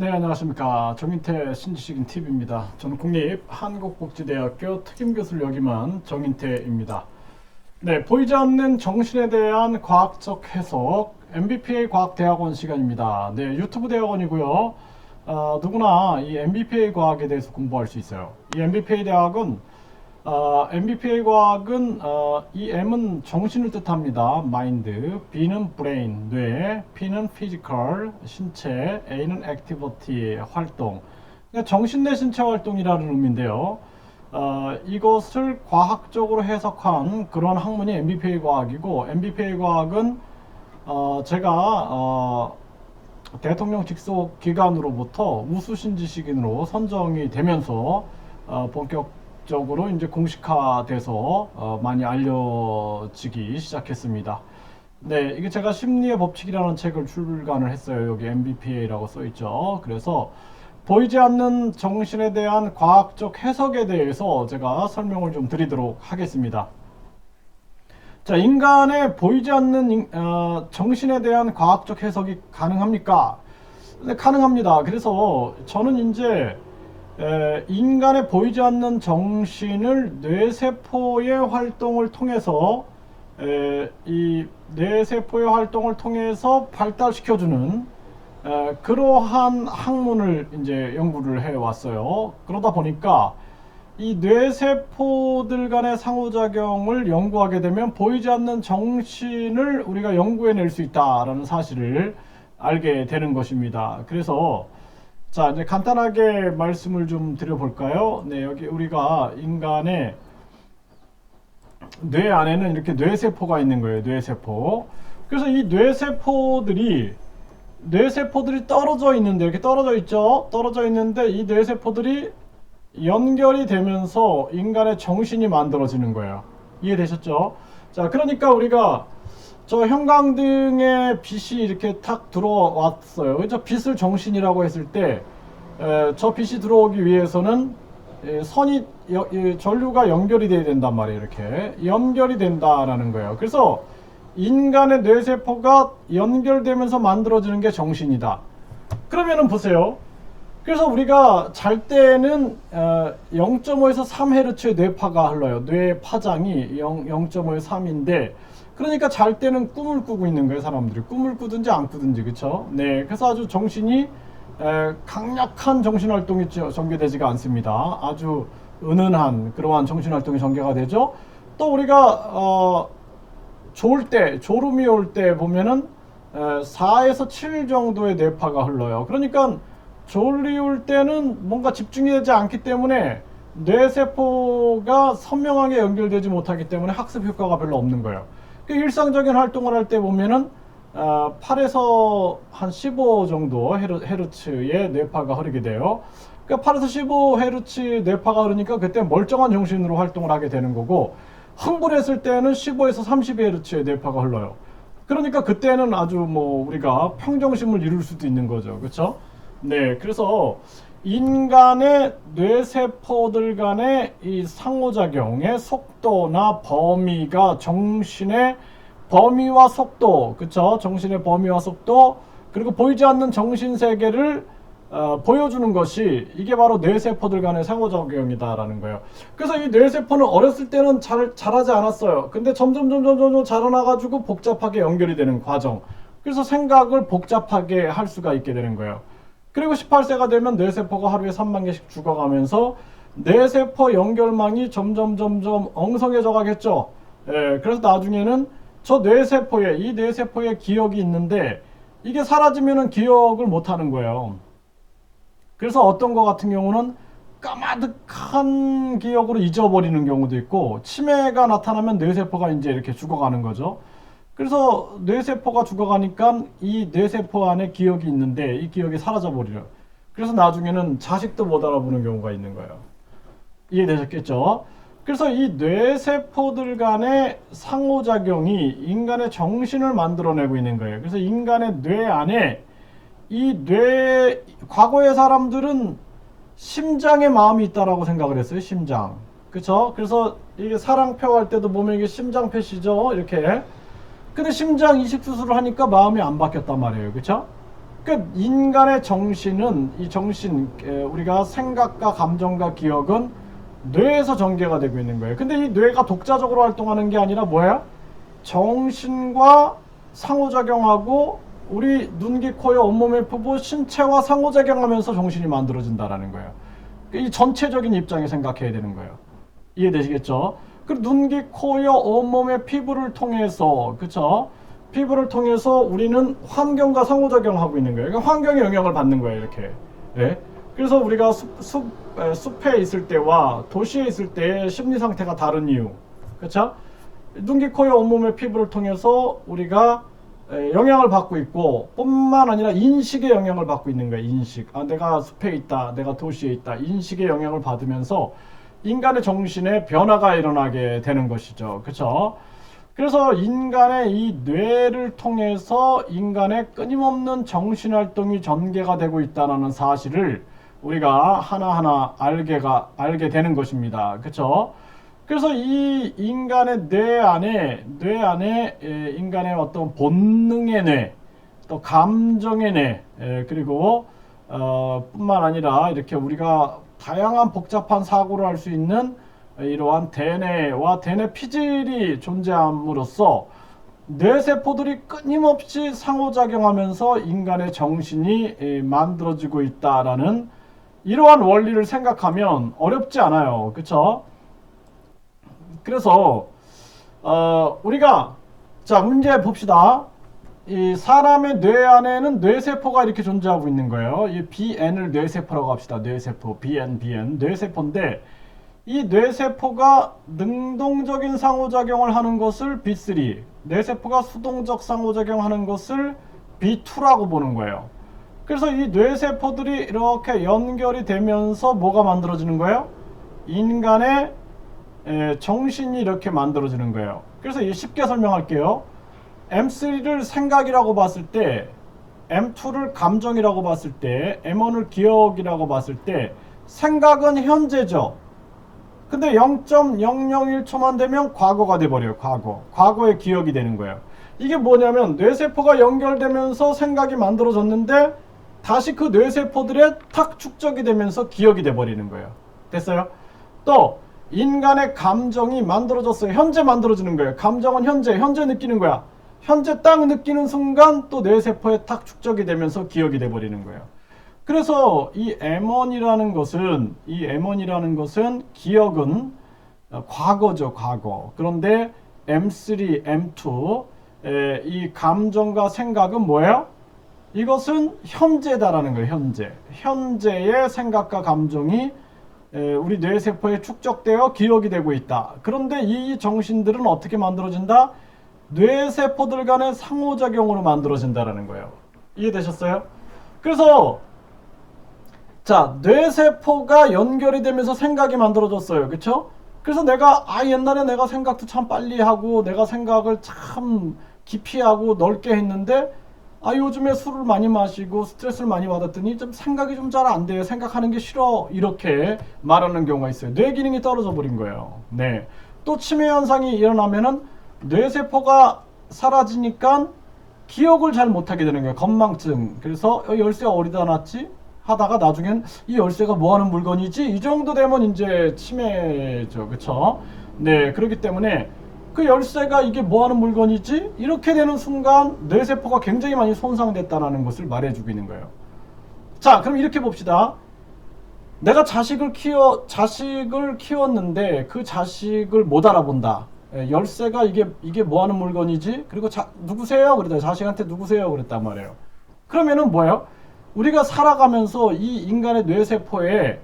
네, 안녕하십니까. 정인태 신지식인 TV입니다. 저는 국립한국복지대학교 특임교수를 역임한 정인태입니다. 네, 보이지 않는 정신에 대한 과학적 해석 MBPA 과학대학원 시간입니다. 네, 유튜브 대학원이고요. 누구나 이 MBPA 과학에 대해서 공부할 수 있어요. 이 MBPA 과학은 이 M은 정신을 뜻합니다. 마인드, B는 브레인, 뇌, P는 피지컬, 신체, A는 액티비티, 활동. 그러니까 정신 내 신체 활동이라는 의미인데요. 이것을 과학적으로 해석한 그런 학문이 MBPA 과학이고, MBPA 과학은 제가 대통령 직속 기관으로부터 우수신지식인으로 선정이 되면서 본격적으로 이제 공식화돼서 많이 알려지기 시작했습니다. 네, 이게 제가 심리의 법칙이라는 책을 출간을 했어요. 여기 MBPA라고 써 있죠. 그래서 보이지 않는 정신에 대한 과학적 해석에 대해서 제가 설명을 좀 드리도록 하겠습니다. 자, 인간의 보이지 않는 정신에 대한 과학적 해석이 가능합니까? 네, 가능합니다. 그래서 저는 이제 인간의 보이지 않는 정신을 뇌세포의 활동을 통해서 이 뇌세포의 활동을 통해서 발달시켜주는 그러한 학문을 이제 연구를 해 왔어요. 그러다 보니까 이 뇌세포들 간의 상호작용을 연구하게 되면 보이지 않는 정신을 우리가 연구해낼 수 있다라는 사실을 알게 되는 것입니다. 그래서 자, 이제 간단하게 말씀을 좀 드려볼까요? 네, 여기 우리가 인간의 뇌 안에는 이렇게 뇌세포가 있는 거예요. 뇌세포. 그래서 이 뇌세포들이 떨어져 있는데, 이렇게 떨어져 있죠? 떨어져 있는데 이 뇌세포들이 연결이 되면서 인간의 정신이 만들어지는 거예요. 이해되셨죠? 자, 그러니까 우리가 저 형광등에 빛이 이렇게 탁 들어왔어요. 저 빛을 정신이라고 했을 때 저 빛이 들어오기 위해서는 전류가 연결이 돼야 된단 말이에요. 이렇게 연결이 된다라는 거예요. 그래서 인간의 뇌세포가 연결되면서 만들어지는 게 정신이다. 그러면은 보세요. 그래서 우리가 잘 때는 0.5에서 3Hz의 뇌파가 흘러요. 뇌 파장이 0.5에서 3인데, 그러니까 잘 때는 꿈을 꾸고 있는 거예요. 사람들이 꿈을 꾸든지 안 꾸든지, 그쵸? 네, 그래서 아주 정신이 강력한 정신활동이 전개되지가 않습니다. 아주 은은한 그러한 정신활동이 전개가 되죠. 또 우리가 좋을 때, 졸음이 올 때 보면은 4에서 7 정도의 뇌파가 흘러요. 그러니까 졸리울 때는 뭔가 집중이 되지 않기 때문에 뇌세포가 선명하게 연결되지 못하기 때문에 학습 효과가 별로 없는 거예요. 일상적인 활동을 할 때 보면은 8에서 한 15 정도 헤르츠의 뇌파가 흐르게 돼요. 그러니까 8에서 15 헤르츠 뇌파가 흐르니까 그때 멀쩡한 정신으로 활동을 하게 되는 거고, 흥분했을 때는 15에서 30 헤르츠의 뇌파가 흘러요. 그러니까 그때는 아주 뭐 우리가 평정심을 이룰 수도 있는 거죠. 그렇죠? 네, 그래서 인간의 뇌세포들 간의 이 상호작용의 속도나 범위가 정신의 범위와 속도, 그쵸? 정신의 범위와 속도, 그리고 보이지 않는 정신 세계를 보여주는 것이 이게 바로 뇌세포들 간의 상호작용이다라는 거예요. 그래서 이 뇌세포는 어렸을 때는 잘하지 않았어요. 근데 점점 자라나가지고 복잡하게 연결이 되는 과정. 그래서 생각을 복잡하게 할 수가 있게 되는 거예요. 그리고 18세가 되면 뇌세포가 하루에 3만 개씩 죽어가면서 뇌세포 연결망이 점점 엉성해져 가겠죠. 예, 그래서 나중에는 이 뇌세포에 기억이 있는데 이게 사라지면은 기억을 못 하는 거예요. 그래서 어떤 거 같은 경우는 까마득한 기억으로 잊어버리는 경우도 있고, 치매가 나타나면 뇌세포가 이제 이렇게 죽어가는 거죠. 그래서 뇌세포가 죽어가니까 이 뇌세포 안에 기억이 있는데 이 기억이 사라져 버려요. 그래서 나중에는 자식도 못 알아보는 경우가 있는 거예요. 이해되셨겠죠? 그래서 이 뇌세포들 간의 상호작용이 인간의 정신을 만들어내고 있는 거예요. 그래서 인간의 뇌 안에 과거의 사람들은 심장에 마음이 있다라고 생각을 했어요. 심장. 그쵸? 그래서 이게 사랑표 할 때도 보면 이게 심장 표시죠. 이렇게. 근데 심장 이식 수술을 하니까 마음이 안 바뀌었단 말이에요. 그쵸? 그 인간의 정신은 이 정신 우리가 생각과 감정과 기억은 뇌에서 전개가 되고 있는 거예요. 근데 이 뇌가 독자적으로 활동하는 게 아니라 뭐야? 정신과 상호작용하고 우리 눈, 귀, 코, 여, 온몸의 부부 신체와 상호작용하면서 정신이 만들어진다라는 거예요. 이 전체적인 입장에 생각해야 되는 거예요. 이해되시겠죠? 그 눈, 귀, 코, 여, 온몸의 피부를 통해서, 그쵸? 피부를 통해서 우리는 환경과 상호작용하고 있는 거예요. 그러니까 환경에 영향을 받는 거예요, 이렇게. 예? 그래서 우리가 숲에 있을 때와 도시에 있을 때의 심리 상태가 다른 이유. 그쵸? 눈, 귀, 코, 여, 온몸의 피부를 통해서 우리가 영향을 받고 있고 뿐만 아니라 인식에 영향을 받고 있는 거예요. 인식. 아, 내가 숲에 있다. 내가 도시에 있다. 인식에 영향을 받으면서 인간의 정신에 변화가 일어나게 되는 것이죠. 그렇죠? 그래서 인간의 이 뇌를 통해서 인간의 끊임없는 정신활동이 전개가 되고 있다는 사실을 우리가 하나하나 알게 되는 것입니다. 그렇죠? 그래서 이 인간의 뇌 안에 인간의 어떤 본능의 뇌, 또 감정의 뇌, 그리고 뿐만 아니라 이렇게 우리가 다양한 복잡한 사고를 할 수 있는 이러한 대뇌와 대뇌 피질이 존재함으로써 뇌세포들이 끊임없이 상호작용하면서 인간의 정신이 만들어지고 있다라는 이러한 원리를 생각하면 어렵지 않아요. 그렇죠? 그래서 우리가 자 문제 봅시다. 이 사람의 뇌 안에는 뇌세포가 이렇게 존재하고 있는 거예요. 이 BN을 뇌세포라고 합시다. 뇌세포 BN 뇌세포인데 이 뇌세포가 능동적인 상호작용을 하는 것을 B3, 뇌세포가 수동적 상호작용하는 것을 B2라고 보는 거예요. 그래서 이 뇌세포들이 이렇게 연결이 되면서 뭐가 만들어지는 거예요? 인간의 정신이 이렇게 만들어지는 거예요. 그래서 쉽게 설명할게요. M3를 생각이라고 봤을 때, M2를 감정이라고 봤을 때, M1을 기억이라고 봤을 때 생각은 현재죠. 근데 0.001초만 되면 과거가 돼버려요. 과거의 기억이 되는 거예요. 이게 뭐냐면 뇌세포가 연결되면서 생각이 만들어졌는데 다시 그 뇌세포들의 탁 축적이 되면서 기억이 돼버리는 거예요. 됐어요? 또 인간의 감정이 만들어졌어요. 현재 만들어지는 거예요. 감정은 현재 느끼는 거야. 현재 딱 느끼는 순간 또 뇌세포에 탁 축적이 되면서 기억이 돼버리는 거예요. 그래서 이 M1이라는 것은 기억은 과거죠, 과거. 그런데 M3, M2 이 감정과 생각은 뭐예요? 이것은 현재다라는 거예요. 현재의 생각과 감정이 우리 뇌세포에 축적되어 기억이 되고 있다. 그런데 이 정신들은 어떻게 만들어진다? 뇌세포들 간의 상호작용으로 만들어진다라는 거예요. 이해되셨어요? 그래서 자, 뇌세포가 연결이 되면서 생각이 만들어졌어요. 그쵸? 그래서 내가 옛날에 내가 생각도 참 빨리 하고 내가 생각을 참 깊이 하고 넓게 했는데 요즘에 술을 많이 마시고 스트레스를 많이 받았더니 좀 생각이 좀 잘 안 돼요. 생각하는 게 싫어. 이렇게 말하는 경우가 있어요. 뇌 기능이 떨어져 버린 거예요. 네. 또 치매 현상이 일어나면은 뇌세포가 사라지니까 기억을 잘 못하게 되는 거예요. 건망증. 그래서 열쇠가 어디다 놨지? 하다가 나중엔 이 열쇠가 뭐 하는 물건이지? 이 정도 되면 이제 치매죠. 그쵸? 네. 그렇기 때문에 그 열쇠가 이게 뭐 하는 물건이지? 이렇게 되는 순간 뇌세포가 굉장히 많이 손상됐다는 것을 말해주고 있는 거예요. 자, 그럼 이렇게 봅시다. 내가 자식을 키웠는데 그 자식을 못 알아본다. 열쇠가 이게 뭐 하는 물건이지? 그리고 누구세요? 그랬다. 자식한테 누구세요? 그랬단 말이에요. 그러면은 뭐예요? 우리가 살아가면서 이 인간의 뇌세포에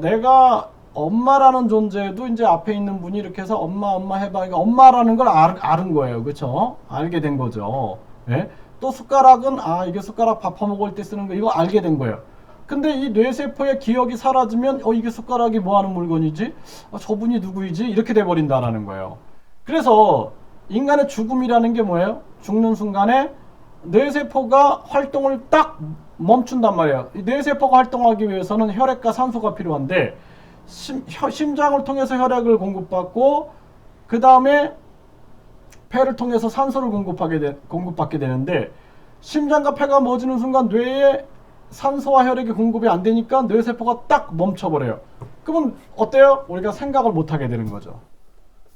내가 엄마라는 존재도 이제 앞에 있는 분이 이렇게 해서 엄마 해봐. 그러니까 엄마라는 걸 아는 거예요. 그쵸? 알게 된 거죠. 예? 또 숟가락은 이게 숟가락 밥 퍼먹을 때 쓰는 거 이거 알게 된 거예요. 근데 이 뇌세포의 기억이 사라지면 이게 숟가락이 뭐 하는 물건이지? 저분이 누구이지? 이렇게 돼버린다라는 거예요. 그래서 인간의 죽음이라는 게 뭐예요? 죽는 순간에 뇌세포가 활동을 딱 멈춘단 말이에요. 이 뇌세포가 활동하기 위해서는 혈액과 산소가 필요한데 심장을 통해서 혈액을 공급받고 그 다음에 폐를 통해서 산소를 공급받게 되는데 심장과 폐가 멎는 순간 뇌에 산소와 혈액이 공급이 안 되니까 뇌세포가 딱 멈춰버려요. 그러면 어때요? 우리가 생각을 못하게 되는 거죠.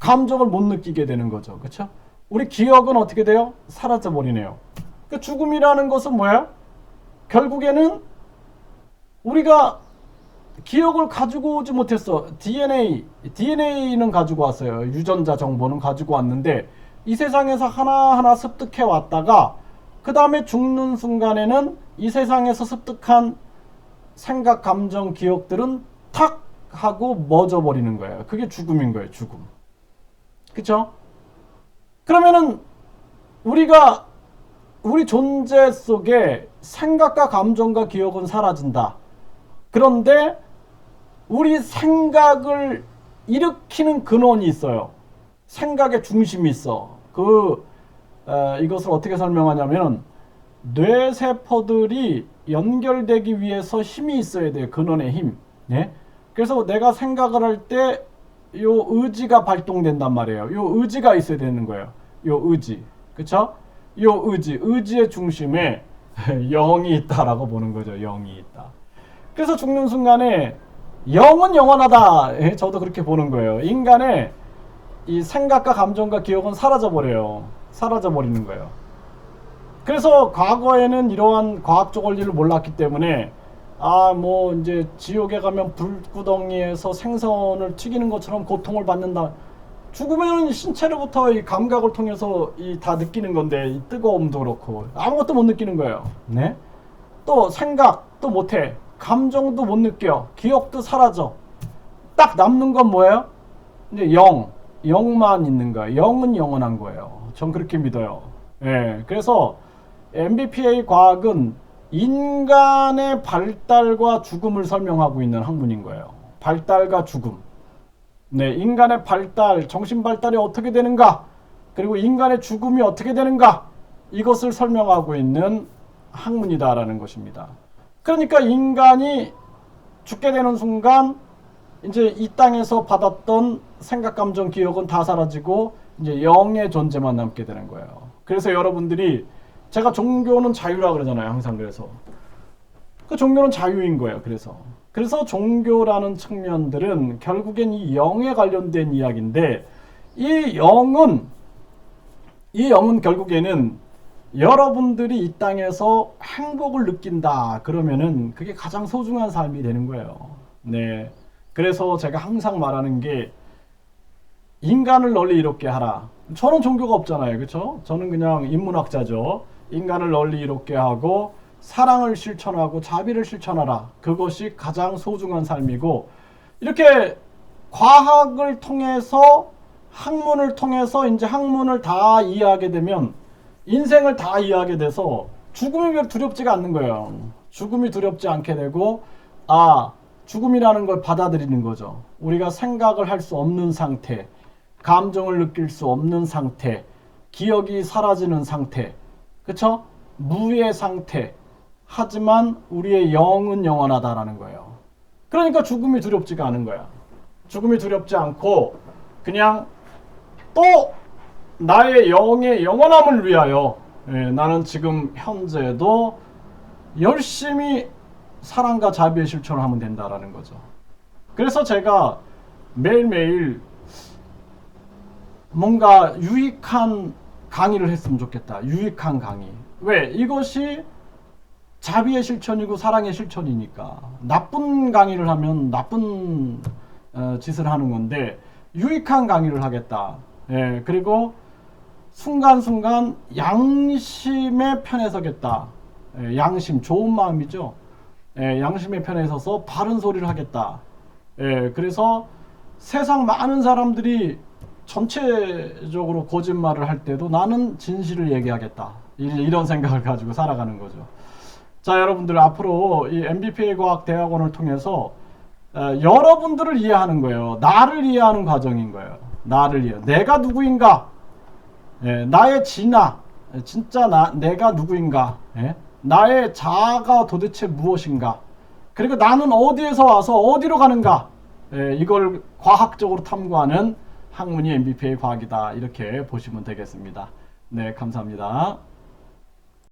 감정을 못 느끼게 되는 거죠. 그렇죠? 우리 기억은 어떻게 돼요? 사라져버리네요. 그 죽음이라는 것은 뭐야? 결국에는 우리가 기억을 가지고 오지 못했어. DNA는 가지고 왔어요. 유전자 정보는 가지고 왔는데 이 세상에서 하나하나 습득해 왔다가 그 다음에 죽는 순간에는 이 세상에서 습득한 생각, 감정, 기억들은 탁 하고 멎어 버리는 거예요. 그게 죽음인 거예요. 죽음. 그쵸? 그러면은 우리가 우리 존재 속에 생각과 감정과 기억은 사라진다. 그런데 우리 생각을 일으키는 근원이 있어요. 생각의 중심이 있어. 이것을 어떻게 설명하냐면 뇌세포들이 연결되기 위해서 힘이 있어야 돼요. 근원의 힘. 네? 그래서 내가 생각을 할 때 요 의지가 발동된단 말이에요. 요 의지가 있어야 되는 거예요. 요 의지. 그쵸? 요 의지의 중심에 영이 있다라고 보는 거죠. 영이 있다. 그래서 죽는 순간에 영은 영원하다. 저도 그렇게 보는 거예요. 인간의 이 생각과 감정과 기억은 사라져버려요. 사라져버리는 거예요. 그래서 과거에는 이러한 과학적 원리를 몰랐기 때문에 뭐 이제 지옥에 가면 불구덩이에서 생선을 튀기는 것처럼 고통을 받는다. 죽으면 신체로부터 이 감각을 통해서 다 느끼는 건데 이 뜨거움도 그렇고 아무것도 못 느끼는 거예요. 네? 또 생각도 못해. 감정도 못 느껴. 기억도 사라져. 딱 남는 건 뭐예요? 이제 영만 있는 거예요. 영은 영원한 거예요. 전 그렇게 믿어요. 예. 그래서 MBPA 과학은 인간의 발달과 죽음을 설명하고 있는 학문인 거예요. 발달과 죽음. 네, 인간의 발달, 정신 발달이 어떻게 되는가? 그리고 인간의 죽음이 어떻게 되는가? 이것을 설명하고 있는 학문이다라는 것입니다. 그러니까 인간이 죽게 되는 순간 이제 이 땅에서 받았던 생각, 감정, 기억은 다 사라지고 이제 영의 존재만 남게 되는 거예요. 그래서 여러분들이 제가 종교는 자유라 그러잖아요. 항상 그래서 그 종교는 자유인 거예요. 그래서 종교라는 측면들은 결국엔 이 영에 관련된 이야기인데 이 영은 결국에는 여러분들이 이 땅에서 행복을 느낀다 그러면은 그게 가장 소중한 삶이 되는 거예요. 네. 그래서 제가 항상 말하는 게 인간을 널리 이롭게 하라. 저는 종교가 없잖아요. 그렇죠? 저는 그냥 인문학자죠. 인간을 널리 이롭게 하고 사랑을 실천하고 자비를 실천하라. 그것이 가장 소중한 삶이고 이렇게 과학을 통해서 학문을 통해서 이제 학문을 다 이해하게 되면 인생을 다 이해하게 돼서 죽음이 두렵지가 않는 거예요. 죽음이 두렵지 않게 되고 죽음이라는 걸 받아들이는 거죠. 우리가 생각을 할 수 없는 상태, 감정을 느낄 수 없는 상태, 기억이 사라지는 상태, 그쵸? 무의 상태. 하지만 우리의 영은 영원하다라는 거예요. 그러니까 죽음이 두렵지가 않은 거야. 죽음이 두렵지 않고 그냥 또 나의 영의 영원함을 위하여 나는 지금 현재도 열심히 사랑과 자비의 실천을 하면 된다라는 거죠. 그래서 제가 매일매일 뭔가 유익한 강의를 했으면 좋겠다. 유익한 강의. 왜? 이것이 자비의 실천이고 사랑의 실천이니까. 나쁜 강의를 하면 나쁜 짓을 하는 건데 유익한 강의를 하겠다. 그리고 순간순간 양심의 편에 서겠다. 양심, 좋은 마음이죠. 양심의 편에 서서 바른 소리를 하겠다. 그래서 세상 많은 사람들이 전체적으로 거짓말을 할 때도 나는 진실을 얘기하겠다. 이런 생각을 가지고 살아가는 거죠. 자, 여러분들 앞으로 이 MBPA 과학 대학원을 통해서 여러분들을 이해하는 거예요. 나를 이해하는 과정인 거예요. 나를 이해. 내가 누구인가? 나의 진화. 진짜 내가 누구인가? 나의 자아가 도대체 무엇인가? 그리고 나는 어디에서 와서 어디로 가는가? 이걸 과학적으로 탐구하는 학문이 MBPA 과학이다. 이렇게 보시면 되겠습니다. 네, 감사합니다.